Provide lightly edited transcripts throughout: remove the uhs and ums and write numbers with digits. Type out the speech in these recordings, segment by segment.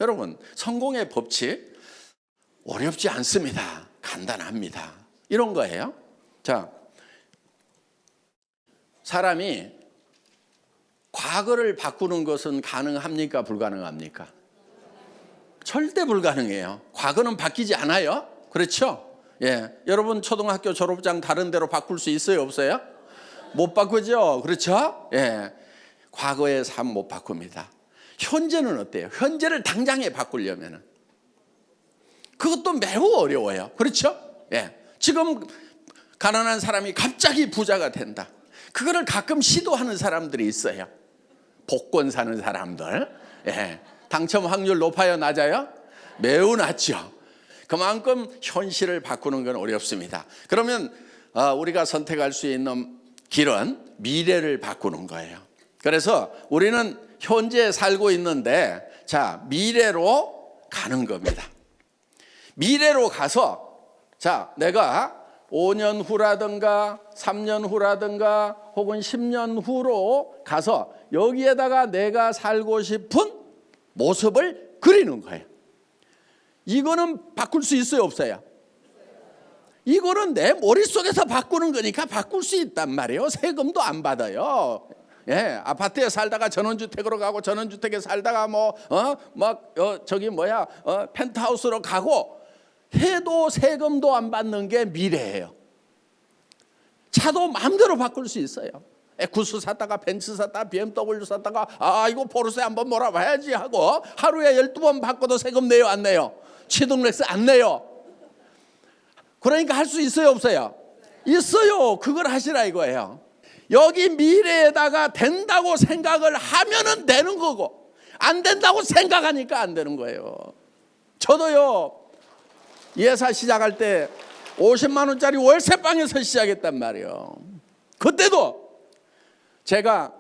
여러분, 성공의 법칙 어렵지 않습니다. 간단합니다. 이런 거예요. 자, 사람이 과거를 바꾸는 것은 가능합니까? 불가능합니까? 절대 불가능해요. 과거는 바뀌지 않아요. 그렇죠? 예, 여러분 초등학교 졸업장 다른 데로 바꿀 수 있어요? 없어요? 못 바꾸죠? 그렇죠? 예, 과거의 삶 못 바꿉니다. 현재는 어때요? 현재를 당장에 바꾸려면은 그것도 매우 어려워요. 그렇죠? 예, 지금 가난한 사람이 갑자기 부자가 된다. 그거를 가끔 시도하는 사람들이 있어요. 복권 사는 사람들. 예, 당첨 확률 높아요? 낮아요? 매우 낮죠. 그만큼 현실을 바꾸는 건 어렵습니다. 그러면 우리가 선택할 수 있는 길은 미래를 바꾸는 거예요. 그래서 우리는 현재에 살고 있는데, 자, 미래로 가는 겁니다. 미래로 가서, 자, 내가 5년 후라든가 3년 후라든가 혹은 10년 후로 가서 여기에다가 내가 살고 싶은 모습을 그리는 거예요. 이거는 바꿀 수 있어요? 없어요? 이거는 내 머릿속에서 바꾸는 거니까 바꿀 수 있단 말이에요. 세금도 안 받아요. 예, 아파트에 살다가 전원주택으로 가고 전원주택에 살다가 펜트하우스로 가고 해도 세금도 안 받는 게 미래예요. 차도 마음대로 바꿀 수 있어요. 에쿠스 샀다가 벤츠 샀다가 BMW 샀다가 이거 포르쉐 한번 몰아봐야지 하고 하루에 12번 바꿔도 세금 내요? 안 내요? 취등록세 안 내요? 그러니까 할 수 있어요? 없어요? 있어요. 그걸 하시라 이거예요. 여기 미래에다가 된다고 생각을 하면은 되는 거고 안 된다고 생각하니까 안 되는 거예요. 저도요, 예사 시작할 때 50만 원짜리 월세방에서 시작했단 말이에요. 그때도 제가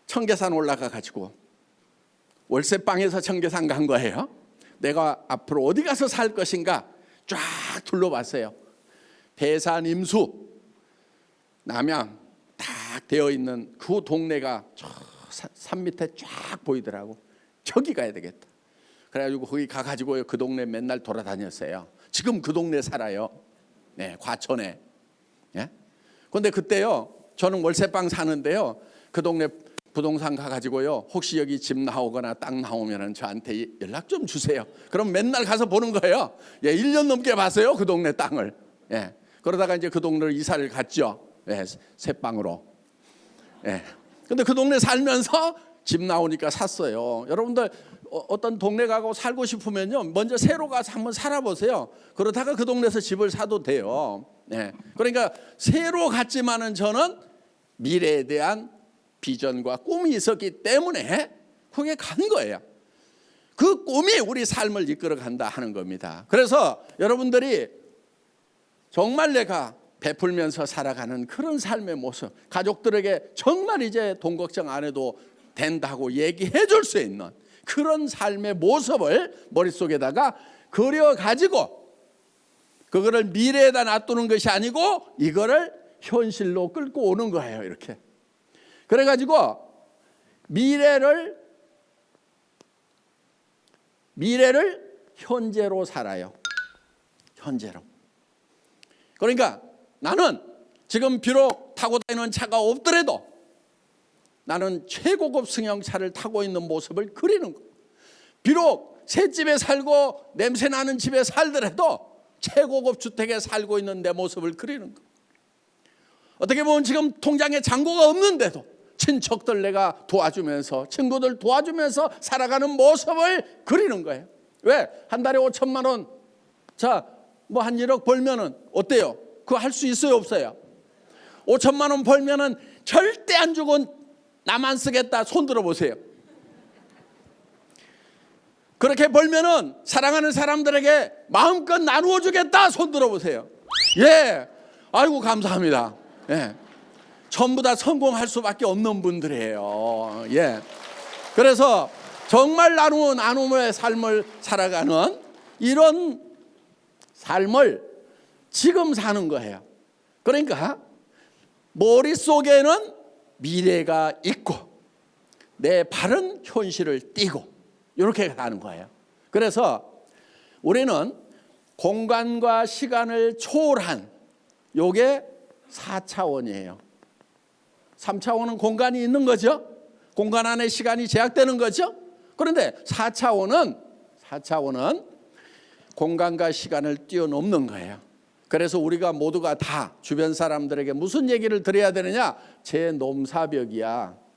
청계산 올라가 가지고 월세방에서 청계산 간 거예요. 내가 앞으로 어디 가서 살 것인가 쫙 둘러봤어요. 대산, 임수, 남양 딱 되어 있는 그 동네가 저 산 밑에 쫙 보이더라고. 저기 가야 되겠다. 그래가지고 거기 가가지고 그 동네 맨날 돌아다녔어요. 지금 그 동네 살아요. 네, 과천에. 예? 근데 그때요, 저는 월세방 사는데요, 그 동네 부동산 가가지고요, 혹시 여기 집 나오거나 땅 나오면은 저한테 연락 좀 주세요. 그럼 맨날 가서 보는 거예요. 예, 1년 넘게 봤어요, 그 동네 땅을. 예. 그러다가 이제 그 동네를 이사를 갔죠. 예, 새 방으로. 예. 근데 그 동네 살면서 집 나오니까 샀어요. 여러분들 어떤 동네 가고 살고 싶으면요, 먼저 새로 가서 한번 살아보세요. 그러다가 그 동네에서 집을 사도 돼요. 예. 그러니까 새로 갔지만은 저는 미래에 대한 비전과 꿈이 있었기 때문에 그게 간 거예요. 그 꿈이 우리 삶을 이끌어 간다 하는 겁니다. 그래서 여러분들이 정말 내가 베풀면서 살아가는 그런 삶의 모습, 가족들에게 정말 이제 돈 걱정 안 해도 된다고 얘기해 줄 수 있는 그런 삶의 모습을 머릿속에다가 그려가지고 그거를 미래에다 놔두는 것이 아니고 이거를 현실로 끌고 오는 거예요. 이렇게. 그래가지고 미래를 현재로 살아요. 현재로. 그러니까 나는 지금 비록 타고 다니는 차가 없더라도 나는 최고급 승용차를 타고 있는 모습을 그리는 거예요. 비록 새 집에 살고 냄새 나는 집에 살더라도 최고급 주택에 살고 있는 내 모습을 그리는 거예요. 어떻게 보면 지금 통장에 잔고가 없는데도 친척들 내가 도와주면서, 친구들 도와주면서 살아가는 모습을 그리는 거예요. 왜? 한 달에 5천만 원, 자, 뭐 한 1억 벌면은 어때요? 그거 할 수 있어요? 없어요? 5천만 원 벌면은 절대 안 주고 나만 쓰겠다. 손 들어보세요. 그렇게 벌면은 사랑하는 사람들에게 마음껏 나누어 주겠다. 손 들어보세요. 예, 아이고 감사합니다. 예, 전부 다 성공할 수밖에 없는 분들이에요. 예, 그래서 정말 나눔의 삶을 살아가는 이런 삶을 지금 사는 거예요. 그러니까 머릿속에는 미래가 있고 내 발은 현실을 띄고 이렇게 가는 거예요. 그래서 우리는 공간과 시간을 초월한 요게 4차원이에요. 3차원은 공간이 있는 거죠. 공간 안에 시간이 제약되는 거죠. 그런데 4차원은 공간과 시간을 뛰어넘는 거예요. 그래서 우리가 모두가 다 주변 사람들에게 무슨 얘기를 드려야 되느냐? 제 넘사벽이야.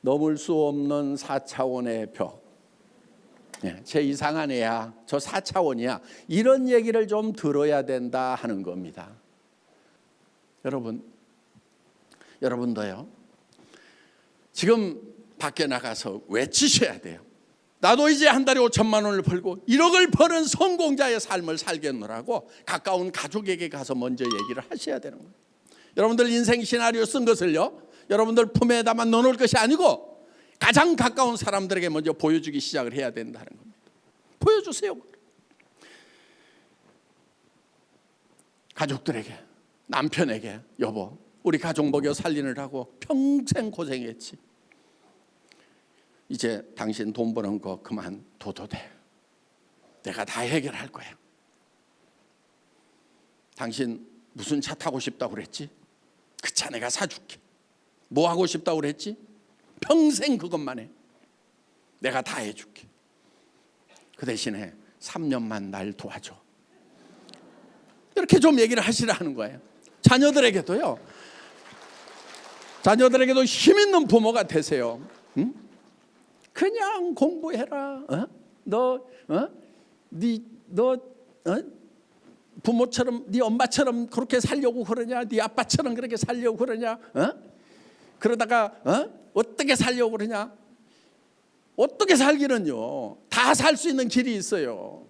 넘을 수 없는 4차원의 벽. 제 이상한 애야. 저 4차원이야. 이런 얘기를 좀 들어야 된다 하는 겁니다. 여러분도요. 지금 밖에 나가서 외치셔야 돼요. 나도 이제 한 달에 5천만 원을 벌고 1억을 버는 성공자의 삶을 살겠노라고 가까운 가족에게 가서 먼저 얘기를 하셔야 되는 거예요. 여러분들 인생 시나리오 쓴 것을요, 여러분들 품에다만 넣어놓을 것이 아니고 가장 가까운 사람들에게 먼저 보여주기 시작을 해야 된다는 겁니다. 보여주세요. 가족들에게, 남편에게, 여보, 우리 가족 먹여 살리느라고 평생 고생했지. 이제 당신 돈 버는 거 그만둬도 돼. 내가 다 해결할 거야. 당신 무슨 차 타고 싶다고 그랬지? 그 차 내가 사줄게. 뭐 하고 싶다고 그랬지? 평생 그것만 해. 내가 다 해줄게. 그 대신에 3년만 날 도와줘. 이렇게 좀 얘기를 하시라는 거예요. 자녀들에게도 힘있는 부모가 되세요. 응? 그냥 공부해라. 너 부모처럼, 네 엄마처럼 그렇게 살려고 그러냐? 네 아빠처럼 그렇게 살려고 그러냐? 그러다가 어떻게 살려고 그러냐? 어떻게 살기는요, 다 살 수 있는 길이 있어요.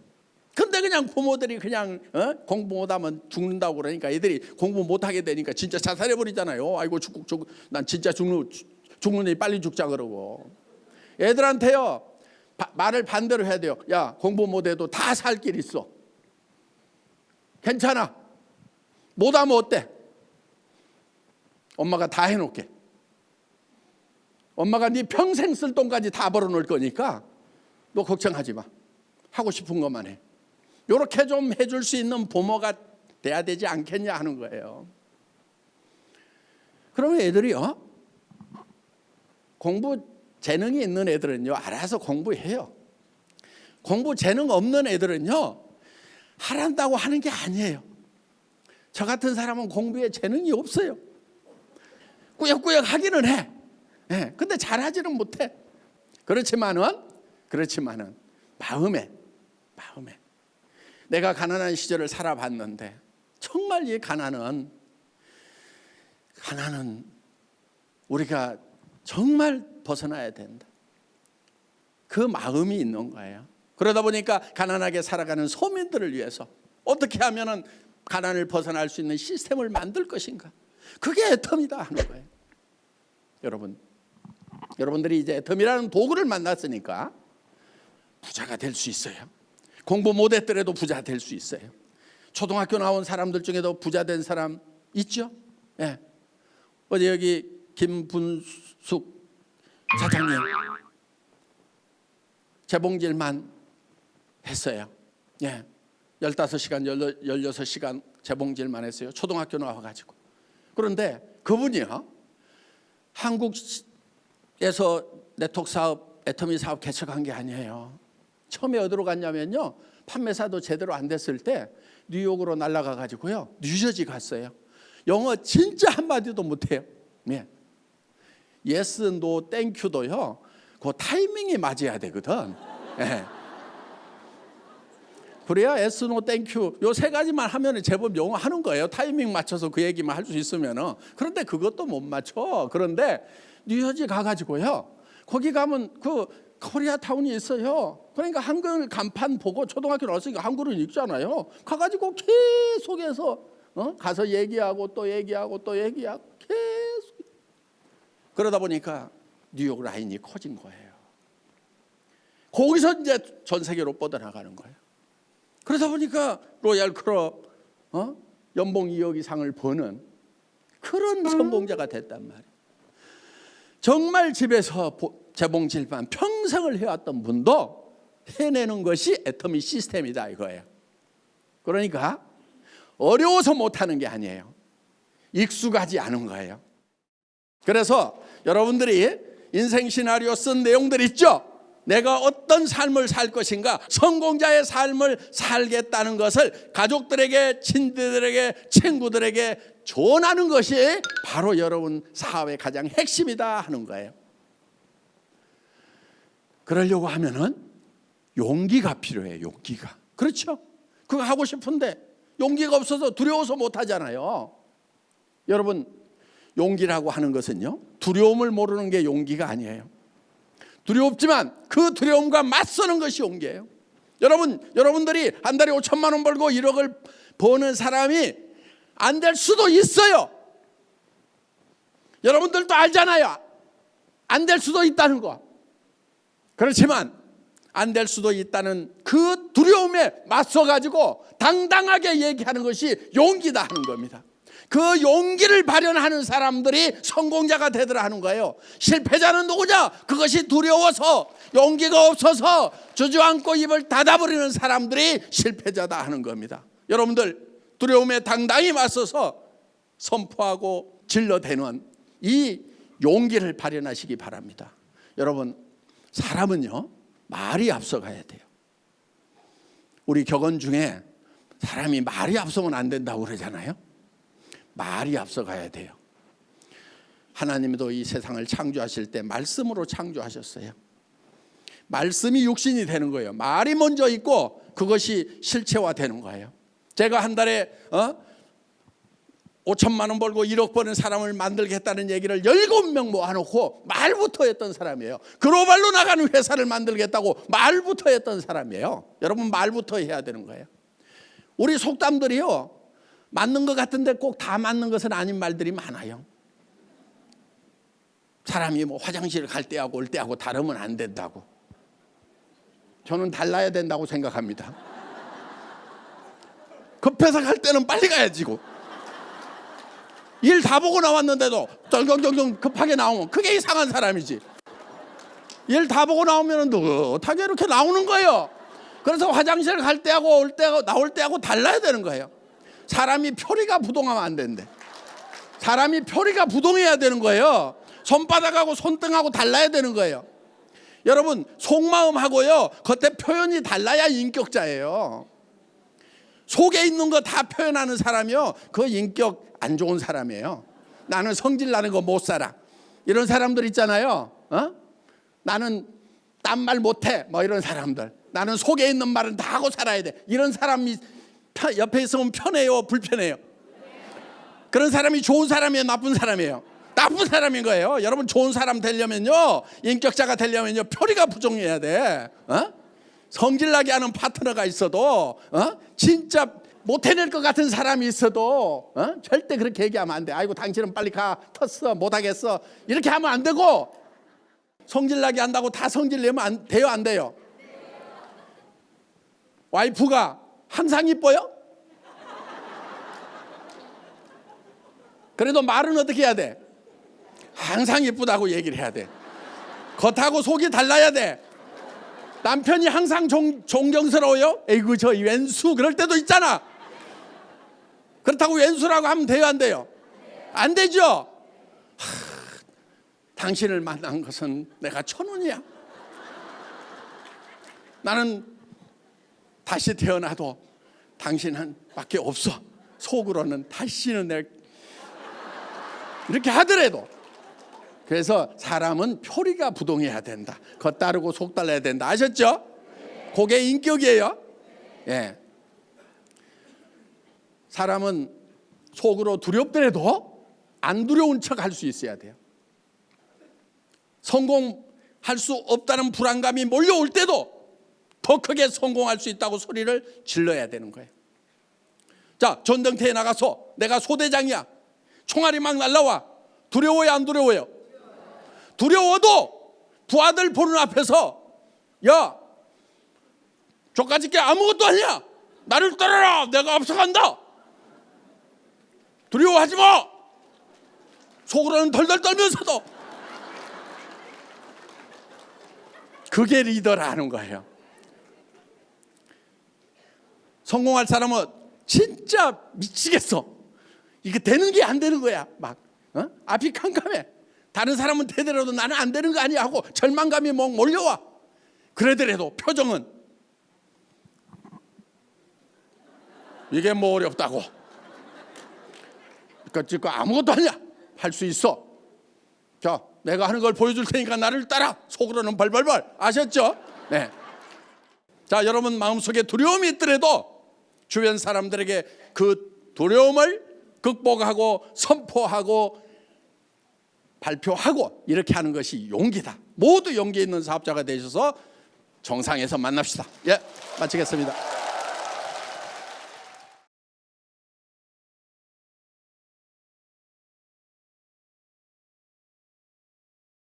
근데 그냥 부모들이 그냥 공부 못하면 죽는다고 그러니까 애들이 공부 못하게 되니까 진짜 자살해버리잖아요. 아이고 난 진짜 죽느니 빨리 죽자 그러고. 애들한테요, 말을 반대로 해야 돼요. 야, 공부 못해도 다 살 길 있어. 괜찮아. 못하면 어때? 엄마가 다 해놓게. 엄마가 네 평생 쓸 돈까지 다 벌어놓을 거니까 너 걱정하지 마. 하고 싶은 것만 해. 이렇게 좀 해줄 수 있는 부모가 돼야 되지 않겠냐 하는 거예요. 그러면 애들이요, 공부 재능이 있는 애들은요, 알아서 공부해요. 공부 재능 없는 애들은요, 하란다고 하는 게 아니에요. 저 같은 사람은 공부에 재능이 없어요. 꾸역꾸역 하기는 해. 근데 잘하지는 못해. 그렇지만은 마음에 내가 가난한 시절을 살아봤는데 정말 이 가난은 우리가 정말 벗어나야 된다. 그 마음이 있는 거예요. 그러다 보니까 가난하게 살아가는 소민들을 위해서 어떻게 하면은 가난을 벗어날 수 있는 시스템을 만들 것인가. 그게 애텀이다 하는 거예요. 여러분들이 이제 애텀이라는 도구를 만났으니까 부자가 될 수 있어요. 공부 못했더라도 부자 될 수 있어요. 초등학교 나온 사람들 중에도 부자 된 사람 있죠? 예. 어제 여기 김분숙 사장님 재봉질만 했어요. 예. 15시간, 16시간 재봉질만 했어요. 초등학교 나와가지고. 그런데 그분이요, 한국에서 네트워크 사업, 애터미 사업 개척한 게 아니에요. 처음에 어디로 갔냐면요, 판매사도 제대로 안 됐을 때 뉴욕으로 날아가 가지고요, 뉴저지 갔어요. 영어 진짜 한마디도 못해요. 예. 예스, 노, 땡큐도요, 그 타이밍이 맞아야 되거든. 예. 그래야 예스, 노, 땡큐 요 세 가지만 하면 제법 영어 하는 거예요. 타이밍 맞춰서 그 얘기만 할 수 있으면은. 그런데 그것도 못 맞춰. 그런데 뉴저지 가가지고요, 거기 가면 그 코리아타운이 있어요. 그러니까 한글 간판 보고 초등학교 나왔으니까 한글은 읽잖아요. 가가지고 계속해서 가서 얘기하고 또 얘기하고 계속. 그러다 보니까 뉴욕 라인이 커진 거예요. 거기서 이제 전 세계로 뻗어나가는 거예요. 그러다 보니까 로얄 클럽 연봉 2억 이상을 버는 그런 성공자가 됐단 말이에요. 정말 집에서 재봉질만 평생을 해왔던 분도 해내는 것이 애터미 시스템이다 이거예요. 그러니까 어려워서 못하는 게 아니에요. 익숙하지 않은 거예요. 그래서 여러분들이 인생 시나리오 쓴 내용들 있죠? 내가 어떤 삶을 살 것인가, 성공자의 삶을 살겠다는 것을 가족들에게, 친구들에게, 친구들에게 전하는 것이 바로 여러분 사업의 가장 핵심이다 하는 거예요. 그러려고 하면은 용기가 필요해요. 용기가. 그렇죠? 그거 하고 싶은데 용기가 없어서 두려워서 못 하잖아요. 여러분, 용기라고 하는 것은요, 두려움을 모르는 게 용기가 아니에요. 두렵지만 그 두려움과 맞서는 것이 용기예요. 여러분들이 한 달에 5천만 원 벌고 1억을 버는 사람이 안 될 수도 있어요. 여러분들도 알잖아요. 안 될 수도 있다는 거. 그렇지만 안 될 수도 있다는 그 두려움에 맞서가지고 당당하게 얘기하는 것이 용기다 하는 겁니다. 그 용기를 발현하는 사람들이 성공자가 되더라 하는 거예요. 실패자는 누구냐? 그것이 두려워서, 용기가 없어서 주저앉고 입을 닫아버리는 사람들이 실패자다 하는 겁니다. 여러분들 두려움에 당당히 맞서서 선포하고 질러대는 이 용기를 발현하시기 바랍니다. 여러분, 사람은요, 말이 앞서가야 돼요. 우리 격언 중에 사람이 말이 앞서면 안 된다고 그러잖아요. 말이 앞서가야 돼요. 하나님도 이 세상을 창조하실 때 말씀으로 창조하셨어요. 말씀이 육신이 되는 거예요. 말이 먼저 있고 그것이 실체화되는 거예요. 제가 한 달에 5천만 원 벌고 1억 버는 사람을 만들겠다는 얘기를 7명 모아놓고 말부터 했던 사람이에요. 글로벌로 나가는 회사를 만들겠다고 말부터 했던 사람이에요. 여러분, 말부터 해야 되는 거예요. 우리 속담들이요, 맞는 것 같은데 꼭 다 맞는 것은 아닌 말들이 많아요. 사람이 뭐 화장실 갈 때하고 올 때하고 다르면 안 된다고. 저는 달라야 된다고 생각합니다. 급해서 갈 때는 빨리 가야지고. 일 다 보고 나왔는데도 쩔쩔쩔 급하게 나오면 그게 이상한 사람이지. 일 다 보고 나오면 느긋하게 이렇게 나오는 거예요. 그래서 화장실 갈 때하고 올 때하고 나올 때하고 달라야 되는 거예요. 사람이 표리가 부동하면 안 된대. 사람이 표리가 부동해야 되는 거예요. 손바닥하고 손등하고 달라야 되는 거예요. 여러분, 속마음하고요, 겉에 표현이 달라야 인격자예요. 속에 있는 거 다 표현하는 사람이요, 그 인격 안 좋은 사람이에요. 나는 성질 나는 거 못 살아. 이런 사람들 있잖아요. 나는 딴 말 못해. 뭐 이런 사람들. 나는 속에 있는 말은 다 하고 살아야 돼. 이런 사람이 옆에 있으면 편해요, 불편해요? 그런 사람이 좋은 사람이에요, 나쁜 사람이에요? 나쁜 사람인 거예요. 여러분, 좋은 사람 되려면요, 인격자가 되려면요, 표리가 부정해야 돼. 성질나게 하는 파트너가 있어도, 진짜 못 해낼 것 같은 사람이 있어도 절대 그렇게 얘기하면 안 돼. 아이고, 당신은 빨리 가, 텄어, 못하겠어, 이렇게 하면 안 되고, 성질나게 한다고 다 성질 내면 돼요, 안 돼요? 와이프가 항상 이뻐요? 그래도 말은 어떻게 해야 돼? 항상 이쁘다고 얘기를 해야 돼. 겉하고 속이 달라야 돼. 남편이 항상 존경스러워요? 에이구, 저 왼수, 그럴 때도 있잖아. 그렇다고 왼수라고 하면 돼요, 안 돼요? 안 되죠? 당신을 만난 것은 내가 천운이야. 나는 다시 태어나도 당신은 밖에 없어. 속으로는 다시는 내 이렇게 하더라도. 그래서 사람은 표리가 부동해야 된다. 겉 다르고 속 달라야 된다. 아셨죠? 그게 인격이에요. 예. 사람은 속으로 두렵더라도 안 두려운 척 할 수 있어야 돼요. 성공할 수 없다는 불안감이 몰려올 때도 더 크게 성공할 수 있다고 소리를 질러야 되는 거예요. 자, 전쟁터에 나가서 내가 소대장이야. 총알이 막 날라와. 두려워요, 안 두려워요? 두려워도 부하들 보는 앞에서, 야, 저까짓 게 아무것도 아니야. 나를 따라라. 내가 앞서간다. 두려워하지 마. 속으로는 덜덜 떨면서도. 그게 리더라는 거예요. 성공할 사람은 진짜 미치겠어. 이게 되는 게 안 되는 거야. 막 앞이 캄캄해. 다른 사람은 되더라도 나는 안 되는 거 아니야 하고 절망감이 막 몰려와. 그러더라도 표정은 이게 뭐 어렵다고. 그러니까 아무것도 아니야. 할 수 있어. 자, 내가 하는 걸 보여줄 테니까 나를 따라. 속으로는 벌벌벌. 아셨죠? 네. 자, 여러분 마음속에 두려움이 있더라도 주변 사람들에게 그 두려움을 극복하고 선포하고 발표하고 이렇게 하는 것이 용기다. 모두 용기 있는 사업자가 되셔서 정상에서 만납시다. 예, 마치겠습니다.